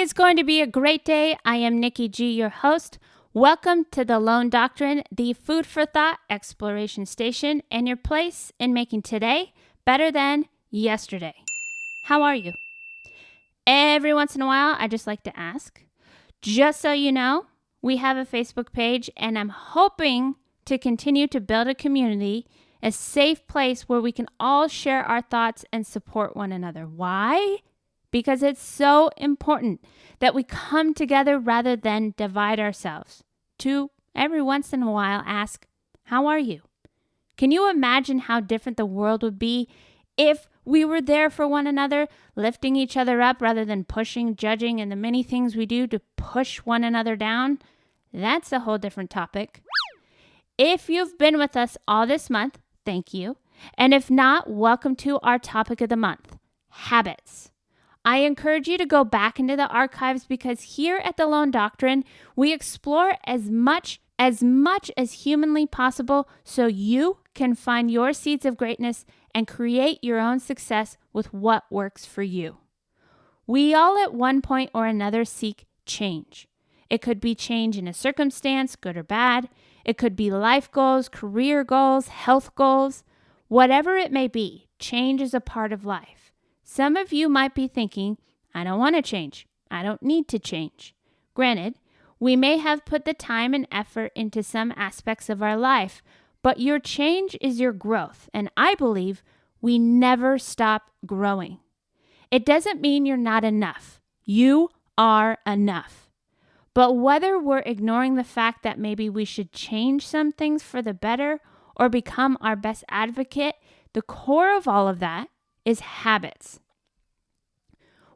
is going to be a great day. I am Nikki G, your host. Welcome to the Lone Doctrine, the food for thought exploration station, and your place in making today better than yesterday. How are you? Every once in a while, I just like to ask, just so you know, we have a Facebook page, and I'm hoping to continue to build a community, a safe place where we can all share our thoughts and support one another. Why? Because it's so important that we come together rather than divide ourselves. To every once in a while ask, how are you? Can you imagine how different the world would be if we were there for one another, lifting each other up rather than pushing, judging, and the many things we do to push one another down? That's a whole different topic. If you've been with us all this month, thank you. And if not, welcome to our topic of the month, habits. I encourage you to go back into the archives because here at the Lone Doctrine, we explore as much as humanly possible so you can find your seeds of greatness and create your own success with what works for you. We all at one point or another seek change. It could be change in a circumstance, good or bad. It could be life goals, career goals, health goals. Whatever it may be, change is a part of life. Some of you might be thinking, I don't want to change. I don't need to change. Granted, we may have put the time and effort into some aspects of our life, but your change is your growth, and I believe we never stop growing. It doesn't mean you're not enough. You are enough. But whether we're ignoring the fact that maybe we should change some things for the better or become our best advocate, the core of all of that is habits.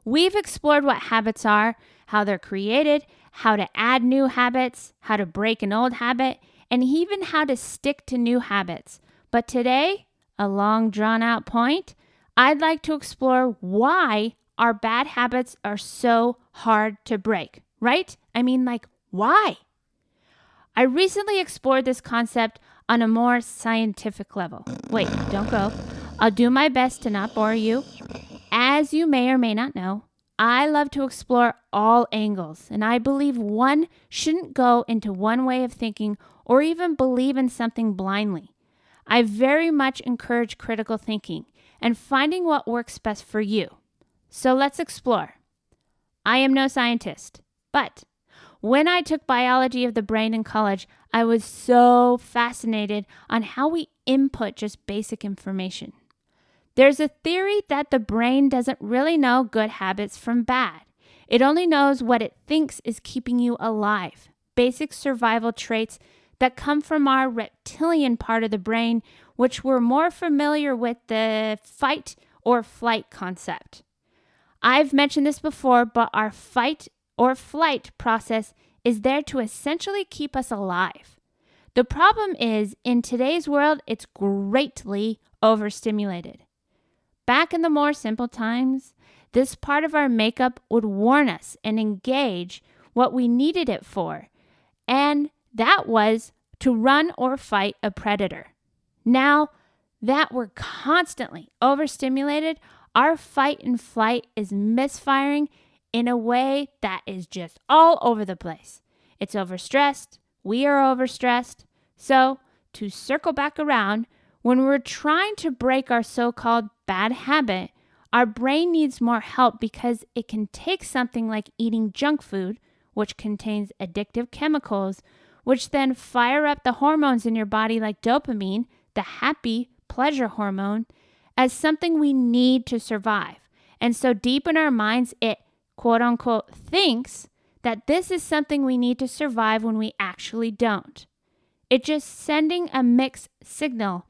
We've explored what habits are, how they're created, how to add new habits, how to break an old habit, and even how to stick to new habits. But today, a long drawn out point, I'd like to explore why our bad habits are so hard to break, right? I mean, why? I recently explored this concept on a more scientific level. Wait, don't go. I'll do my best to not bore you. As you may or may not know, I love to explore all angles, and I believe one shouldn't go into one way of thinking or even believe in something blindly. I very much encourage critical thinking and finding what works best for you. So let's explore. I am no scientist, but when I took biology of the brain in college, I was so fascinated on how we input just basic information. There's a theory that the brain doesn't really know good habits from bad. It only knows what it thinks is keeping you alive. Basic survival traits that come from our reptilian part of the brain, which we're more familiar with the fight or flight concept. I've mentioned this before, but our fight or flight process is there to essentially keep us alive. The problem is, in today's world, it's greatly overstimulated. Back in the more simple times, this part of our makeup would warn us and engage what we needed it for, and that was to run or fight a predator. Now that we're constantly overstimulated, our fight and flight is misfiring in a way that is just all over the place. It's overstressed. We are overstressed. So, to circle back around, when we're trying to break our so-called bad habit, our brain needs more help because it can take something like eating junk food, which contains addictive chemicals, which then fire up the hormones in your body like dopamine, the happy pleasure hormone, as something we need to survive. And so deep in our minds, it quote unquote thinks that this is something we need to survive when we actually don't. It's just sending a mixed signal,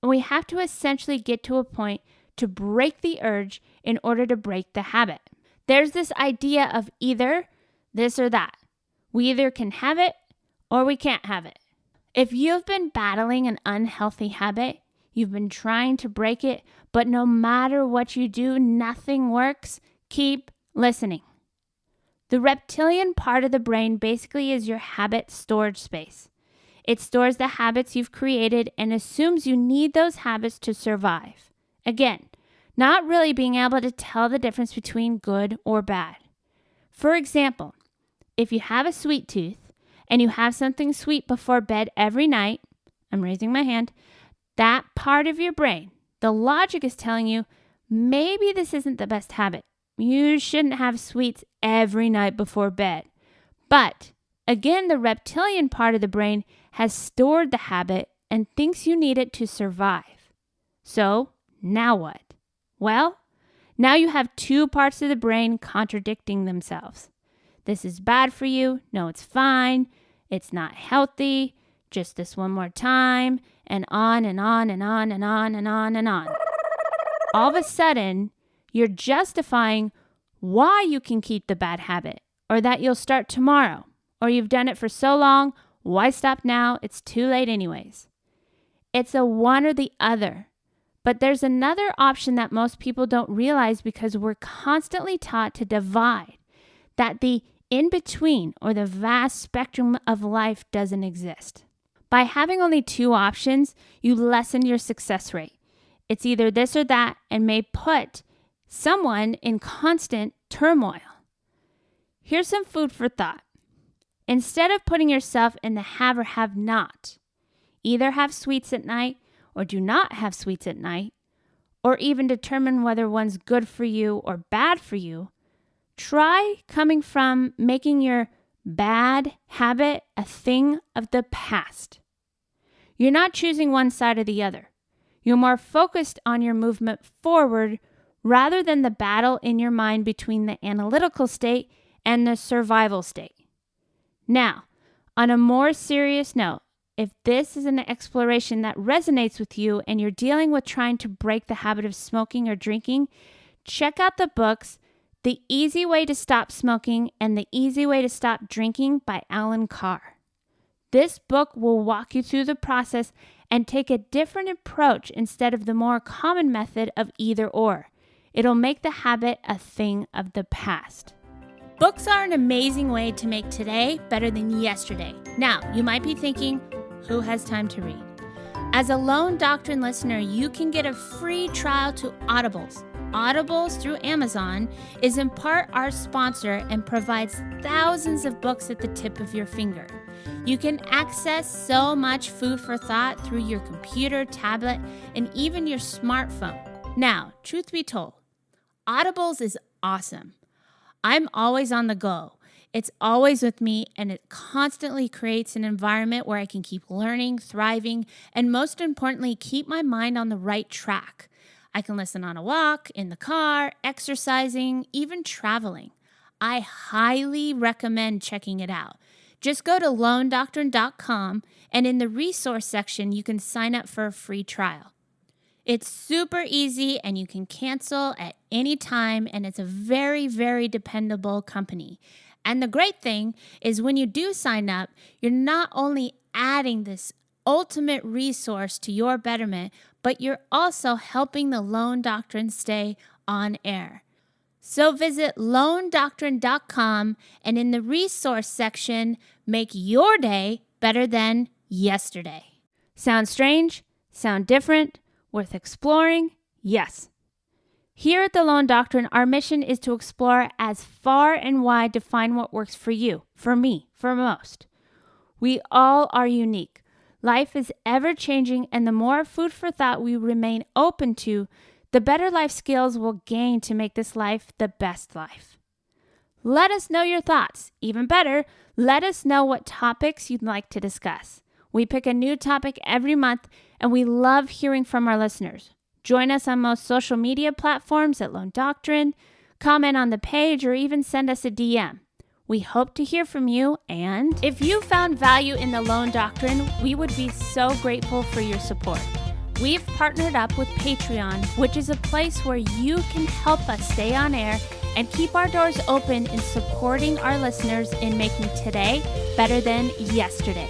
and we have to essentially get to a point to break the urge in order to break the habit. There's this idea of either this or that. We either can have it or we can't have it. If you've been battling an unhealthy habit, you've been trying to break it, but no matter what you do, nothing works, keep listening. The reptilian part of the brain basically is your habit storage space. It stores the habits you've created and assumes you need those habits to survive. Again, not really being able to tell the difference between good or bad. For example, if you have a sweet tooth and you have something sweet before bed every night, I'm raising my hand, that part of your brain, the logic is telling you, maybe this isn't the best habit. You shouldn't have sweets every night before bed. But again, the reptilian part of the brain has stored the habit and thinks you need it to survive. So now what? Well, now you have two parts of the brain contradicting themselves. This is bad for you. No, it's fine. It's not healthy. Just this one more time, and on and on and on and on and on and on. All of a sudden, you're justifying why you can keep the bad habit, or that you'll start tomorrow, or you've done it for so long, why stop now? It's too late anyways. It's a one or the other. But there's another option that most people don't realize because we're constantly taught to divide, that the in-between or the vast spectrum of life doesn't exist. By having only two options, you lessen your success rate. It's either this or that and may put someone in constant turmoil. Here's some food for thought. Instead of putting yourself in the have or have not, either have sweets at night or do not have sweets at night, or even determine whether one's good for you or bad for you, try coming from making your bad habit a thing of the past. You're not choosing one side or the other. You're more focused on your movement forward rather than the battle in your mind between the analytical state and the survival state. Now, on a more serious note, if this is an exploration that resonates with you and you're dealing with trying to break the habit of smoking or drinking, check out the books The Easy Way to Stop Smoking and The Easy Way to Stop Drinking by Alan Carr. This book will walk you through the process and take a different approach instead of the more common method of either or. It'll make the habit a thing of the past. Books are an amazing way to make today better than yesterday. Now, you might be thinking, who has time to read? As a Lone Doctrine listener, you can get a free trial to Audibles. Audibles through Amazon is in part our sponsor and provides thousands of books at the tip of your finger. You can access so much food for thought through your computer, tablet, and even your smartphone. Now, truth be told, Audibles is awesome. I'm always on the go. It's always with me, and it constantly creates an environment where I can keep learning, thriving, and most importantly, keep my mind on the right track. I can listen on a walk, in the car, exercising, even traveling. I highly recommend checking it out. Just go to lonedoctrine.com, and in the resource section, you can sign up for a free trial. It's super easy, and you can cancel at any time, and it's a very, very dependable company. And the great thing is when you do sign up, you're not only adding this ultimate resource to your betterment, but you're also helping the Lone Doctrine stay on air. So visit lonedoctrine.com and in the resource section, make your day better than yesterday. Sound strange? Sound different? Worth exploring? Yes. Here at the Lone Doctrine, our mission is to explore as far and wide to find what works for you, for me, for most. We all are unique. Life is ever-changing, and the more food for thought we remain open to, the better life skills we'll gain to make this life the best life. Let us know your thoughts. Even better, let us know what topics you'd like to discuss. We pick a new topic every month, and we love hearing from our listeners. Join us on most social media platforms at Lone Doctrine, comment on the page, or even send us a DM. We hope to hear from you, and if you found value in the Lone Doctrine, we would be so grateful for your support. We've partnered up with Patreon, which is a place where you can help us stay on air and keep our doors open in supporting our listeners in making today better than yesterday.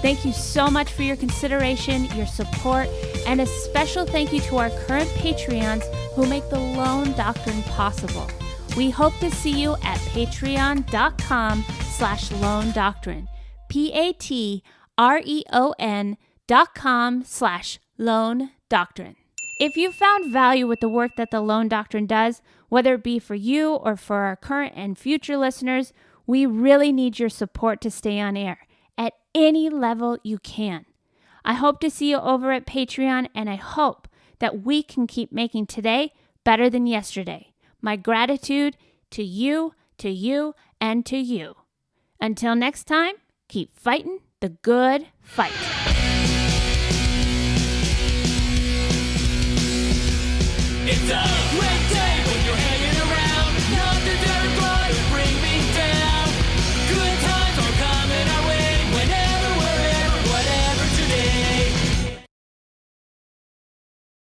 Thank you so much for your consideration, your support, and a special thank you to our current Patreons who make the Lone Doctrine possible. We hope to see you at patreon.com/Lone Doctrine. patreon.com/Lone Doctrine. If you found value with the work that the Lone Doctrine does, whether it be for you or for our current and future listeners, we really need your support to stay on air at any level you can. I hope to see you over at Patreon, and I hope that we can keep making today better than yesterday. My gratitude to you, and to you. Until next time, keep fighting the good fight. It's a great day.